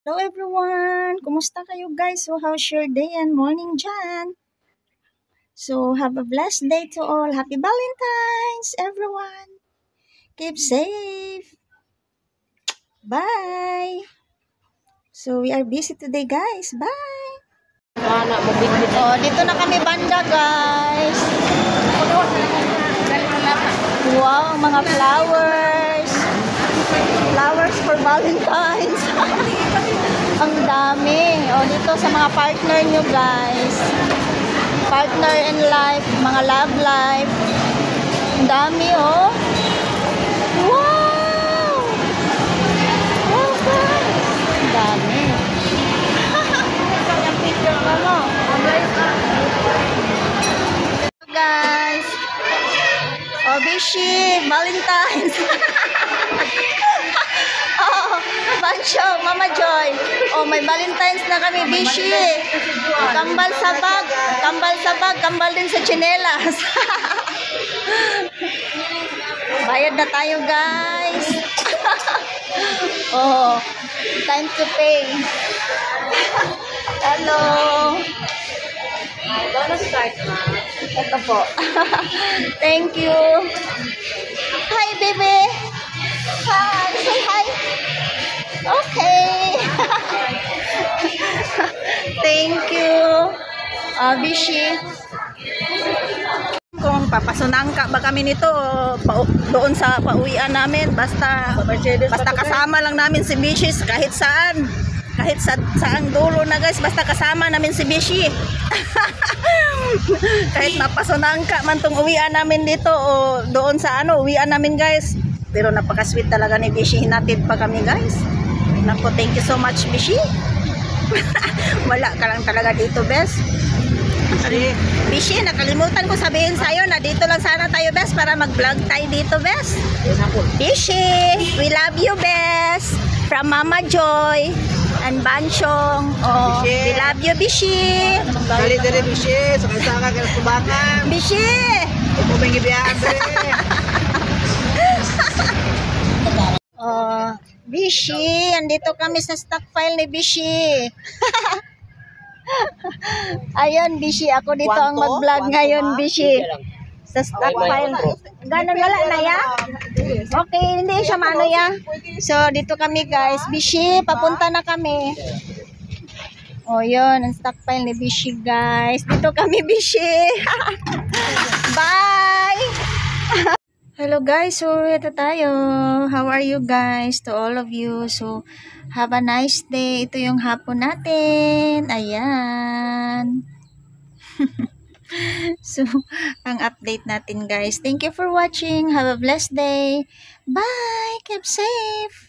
Hello everyone! Kumusta kayo guys? So how's your day and morning dyan? So have a blessed day to all. Happy Valentine's everyone! Keep safe! Bye! So we are busy today guys. Bye! Oh, dito na kami banda guys. Wow, mga flowers. Flowers for Valentine's. Ang dami. O, dito sa mga partner nyo, guys. Partner in life, mga love life. Ang dami, oh. Wow! Wow, guys. Ang dami. Yung picture ka mo. Guys. Oh, Bishi. Valentine's. Oh, Bancho, Mama Joy. Oh, may Valentine's na kami, Bishi. Kambal sa bag, kambal din sa tsinelas. Bayad na tayo, guys. Oh, time to pay. Hello. Gonna start na. Ito po. Thank you. Hi, baby. Hi. Say hi. Okay. Thank you. Bishi. Kung papasunangka ba kami nito doon sa pauwian namin, basta kasama lang namin si Bishi kahit saan. Kahit saan dulo na guys, basta kasama namin si Bishi. Kahit mapasunangka man tong uwian namin dito o doon sa uwian namin guys. Pero napaka-sweet talaga ni Bishi. Hinatid pa kami guys. Naku, thank you so much Bishi. Wala ka lang talaga dito, bes. Bishi, nakalimutan ko sabihin sa'yo na dito lang sana tayo, bes, para mag-vlog tayo dito, bes. Bishi, we love you, bes. From Mama Joy and Banchong. Oh, we love you, Bishi. Balik dari Bishi, saka-saka ka subakan. Bishi. Ito ba yung ibiyahan, Oh, Bishi, andito kami sa stockpile ni Bishi. Ayun, Bishi, ako dito ang mag-vlog ngayon, Bishi. Sa stockpile. Ganun wala na ya? Okay, hindi siya maano ya. So, dito kami guys. Bishi, papunta na kami. Oh, yun, ang stockpile ni Bishi guys. Dito kami, Bishi. Bye! Hello guys, so ito tayo. How are you guys? To all of you. So, have a nice day. Ito yung hapon natin. Ayan. So, ang update natin guys. Thank you for watching. Have a blessed day. Bye! Keep safe!